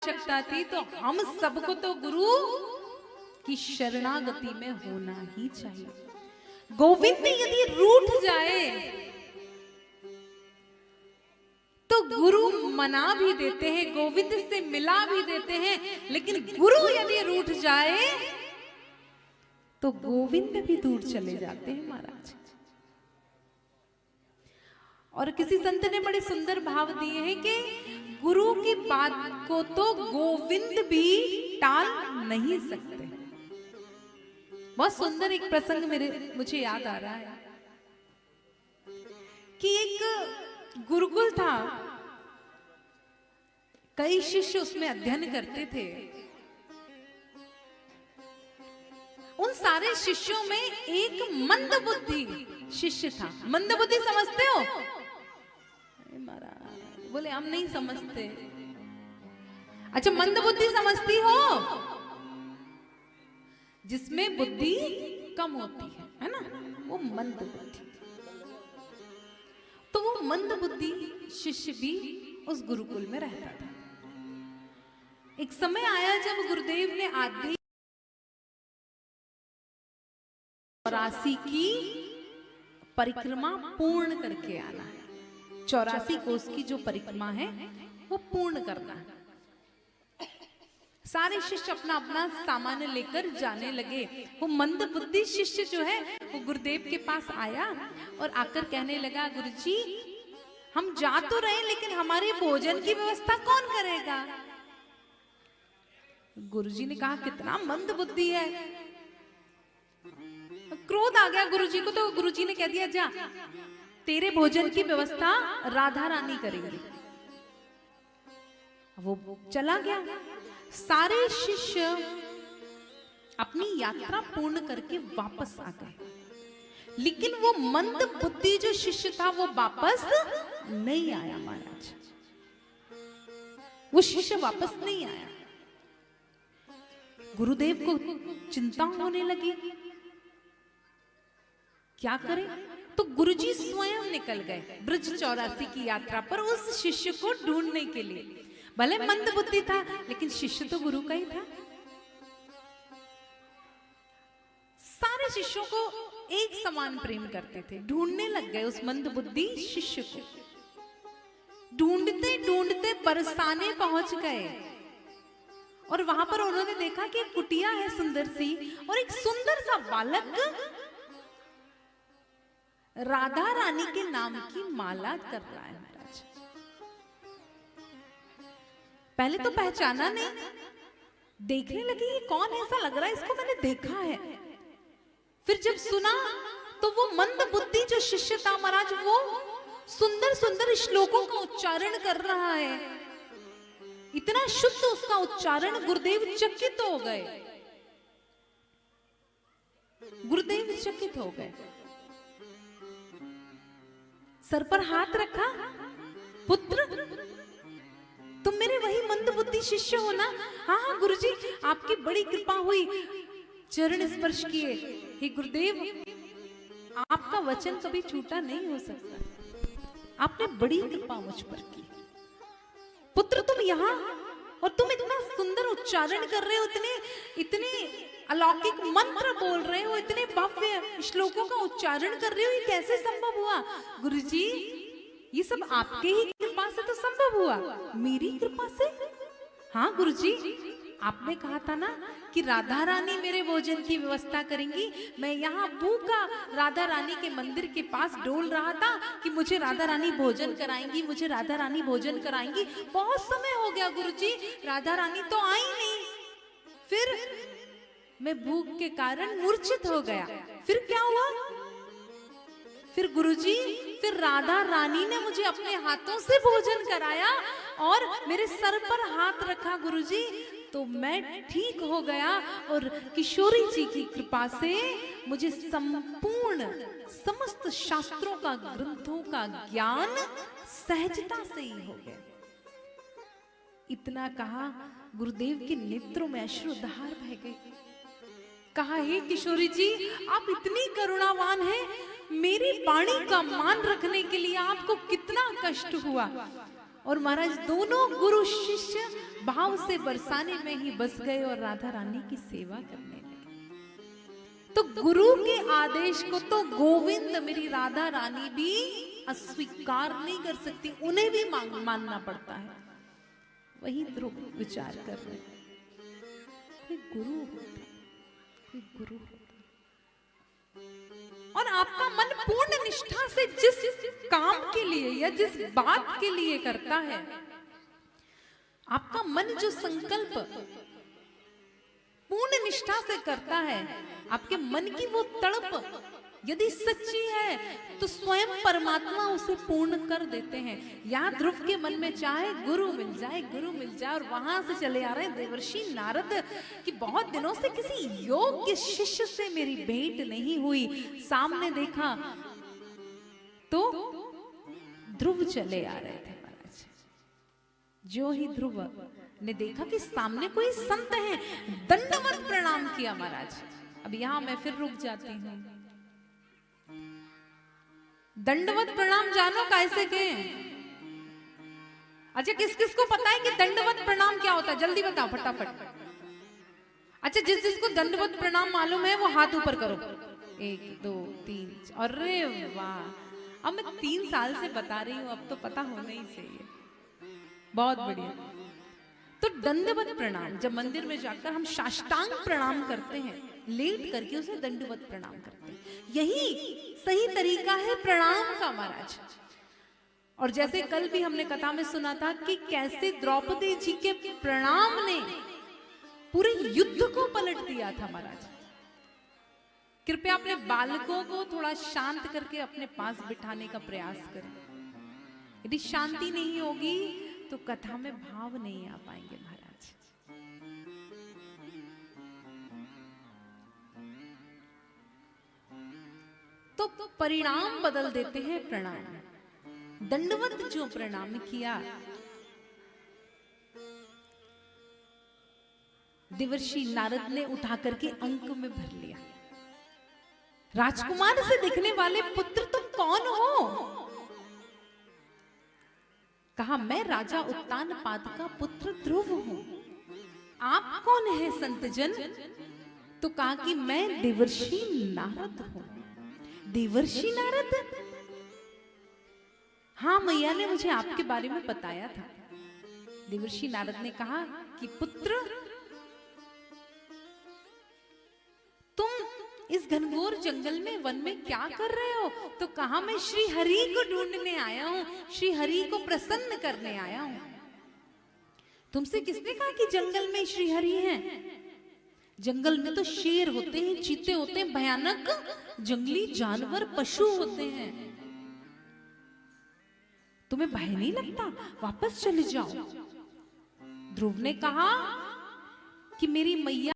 आवश्यकता थी, तो हम सबको तो गुरु की शरणागति में होना ही चाहिए। गोविंद यदि रूठ जाए तो गुरु मना भी देते हैं, गोविंद से मिला भी देते हैं, लेकिन गुरु यदि रूठ जाए तो गोविंद भी दूर चले जाते हैं महाराज। और किसी संत ने बड़े सुंदर भाव दिए हैं कि गुरु की बात को तो गोविंद भी टाल नहीं सकते। बहुत सुंदर एक प्रसंग मुझे याद आ रहा है कि एक गुरुकुल था, कई शिष्य उसमें अध्ययन करते थे। उन सारे शिष्यों में एक मंदबुद्धि शिष्य था। मंदबुद्धि समझते हो? महाराज बोले हम नहीं समझते। अच्छा, मंदबुद्धि समझती हो? जिसमें बुद्धि कम होती है ना, वो मंदबुद्धि। तो वो मंदबुद्धि शिष्य भी उस गुरुकुल में रहता था। एक समय आया जब गुरुदेव ने आदि 84 की परिक्रमा पूर्ण करके आना है। 84 कोस की जो परिक्रमा है वो पूर्ण करना है। सारे शिष्य अपना अपना सामान लेकर जाने लगे। वो मंदबुद्धि शिष्य जो है वो गुरुदेव के पास आया और आकर कहने लगा, गुरुजी हम जा तो रहे लेकिन हमारे भोजन की व्यवस्था कौन करेगा? गुरुजी ने कहा कितना मंदबुद्धि है। क्रोध आ गया गुरुजी को, तो गुरुजी ने कह दिया जा तेरे भोजन की व्यवस्था राधा रानी करेंगे। वो चला गया। सारे शिष्य अपनी यात्रा पूर्ण करके वापस आ गए, लेकिन वो मंद बुद्धि जो शिष्य था वो वापस नहीं आया महाराज। वो शिष्य वापस नहीं आया। गुरुदेव को चिंता होने लगी, क्या करें? तो गुरुजी स्वयं निकल गए ब्रज 84 की यात्रा पर उस शिष्य को ढूंढने के लिए। भले मंद बुद्धि था लेकिन शिष्य तो गुरु का ही था। सारे शिष्यों को एक समान प्रेम करते थे। ढूंढने लग गए उस मंद बुद्धि शिष्य को। ढूंढते ढूंढते बरसाने पहुंच गए और वहां पर उन्होंने देखा कि एक कुटिया है सुंदर सी, और एक सुंदर सा बालक राधा रानी के नाम की माला कर रहा है महाराज। पहले तो पहचाना नहीं, देखने लगी ये कौन ऐसा लग रहा है, इसको मैंने देखा है। फिर जब सुना तो वो मंद बुद्धि जो शिष्य था महाराज, वो सुंदर सुंदर श्लोकों का उच्चारण कर रहा है। इतना शुद्ध उसका उच्चारण, गुरुदेव चकित हो गए। गुरुदेव चकित हो गए। सर पर हाथ रखा, पुत्र तुम मेरे वही मंदबुद्धि शिष्य हो ना? हाँ हाँ गुरुजी, आपकी बड़ी कृपा हुई। चरण स्पर्श किए। हे गुरुदेव, आपका वचन कभी झूठा नहीं हो सकता। आपने बड़ी कृपा मुझ पर की। पुत्र तुम यहाँ, और तुम इतना सुंदर उच्चारण कर रहे हो, इतने अलौकिक मंत्र बोल रहे हो, इतने भव्य श्लोकों का उच्चारण कर रहे हो, ये कैसे संभव हुआ? गुरुजी ये सब आपके ही कृपा से तो संभव हुआ। मेरी कृपा से? हाँ गुरुजी, आपने कहा था ना कि राधा रानी मेरे भोजन की व्यवस्था करेंगी। मैं यहाँ भूखा राधा रानी के मंदिर के पास डोल रहा था कि मुझे राधा रानी भोजन कराएंगी, मुझे राधा रानी भोजन कराएंगी। बहुत समय हो गया गुरुजी, राधा रानी तो आई नहीं। फिर मैं भूख के कारण मूर्छित हो गया। फिर क्या हुआ? फिर गुरुजी, फिर राधा रानी ने मुझे अपने हाथों से भोजन कराया और मेरे सर पर हाथ रखा गुरुजी, तो मैं ठीक हो गया। और किशोरी जी की कृपा से मुझे संपूर्ण समस्त शास्त्रों का, ग्रंथों का ज्ञान सहजता से ही हो गया। इतना कहा, गुरुदेव के नेत्रों में अश्रुधार बह गए। कहा, हे किशोरी जी, आप इतनी करुणावान हैं, मेरी वाणी का मान रखने के लिए आपको कितना कष्ट हुआ। और महाराज दोनों गुरु शिष्य भाव से बरसाने में ही बस गए और राधा रानी की सेवा करने लगे। तो गुरु के आदेश को तो गोविंद मेरी राधा रानी भी अस्वीकार नहीं कर सकती, उन्हें भी मानना पड़ता है। वही ध्रुव विचार कर रहे हैं, कोई गुरु होता, कोई गुरु होता और आपका मन पूर्ण निष्ठा से जिस काम के लिए या जिस बात के लिए करता है, आपका मन जो संकल्प पूर्ण निष्ठा से करता है, आपके मन की वो तड़प यदि सच्ची है तो स्वयं परमात्मा उसे पूर्ण कर देते हैं। यहाँ ध्रुव के मन में चाहे गुरु मिल जाए, गुरु मिल जाए, और वहां से चले आ रहे हैं देवर्षि नारद कि बहुत दिनों से किसी योग्य शिष्य से मेरी भेंट नहीं हुई। सामने देखा तो ध्रुव चले आ रहे थे महाराज। जो ही ध्रुव ने देखा कि सामने कोई संत है, दंडवत प्रणाम किया महाराज। अब यहां मैं फिर रुक जाती हूं। दंडवत प्रणाम जानो कैसे के? अच्छा, किस किस को पता है कि दंडवत प्रणाम क्या होता है? जल्दी बताओ फटाफट। अच्छा, जिस जिसको दंडवत प्रणाम मालूम है वो हाथ ऊपर करो। 1 2 3। अरे वाह, अब मैं 3 साल से बता रही हूं, अब तो पता होना ही चाहिए। बहुत बढ़िया। तो दंडवत प्रणाम, जब मंदिर में जाकर हम साष्टांग प्रणाम करते हैं, लेट करके उसे दंडवत प्रणाम करते हैं, यही सही तरीका है प्रणाम का महाराज। और जैसे कल भी हमने कथा में सुना था कि कैसे द्रौपदी जी के प्रणाम ने पूरे युद्ध को पलट दिया था महाराज। कृपया अपने बालकों को थोड़ा शांत करके अपने पास बिठाने का प्रयास करें। यदि शांति नहीं होगी तो कथा में भाव नहीं आ पाएंगे महाराज। तो परिणाम बदल देते हैं प्रणाम। दंडवत जो प्रणाम किया, देवर्षि नारद ने उठा करके अंक में भर लिया। राजकुमार से दिखने वाले पुत्र तुम कौन हो? कहा मैं राजा उत्तानपाद का पुत्र ध्रुव हूं। आप कौन है संतजन? तो कहा कि मैं देवर्षि नारद हूं। देवर्षि नारद? हाँ, मैया ने मुझे आपके बारे में बताया था। देवर्षि नारद ने कहा कि पुत्र, तुम इस घनघोर जंगल में वन में क्या कर रहे हो? तो कहा मैं श्री हरि को ढूंढने आया हूं, श्री हरि को प्रसन्न करने आया हूं। तुमसे किसने कहा कि जंगल में श्री हरि हैं? जंगल में तो शेर होते हैं, चीते होते हैं, भयानक जंगली जानवर, पशु होते हैं। तुम्हें भय नहीं लगता? वापस चले जाओ। ध्रुव ने कहा कि मेरी मैया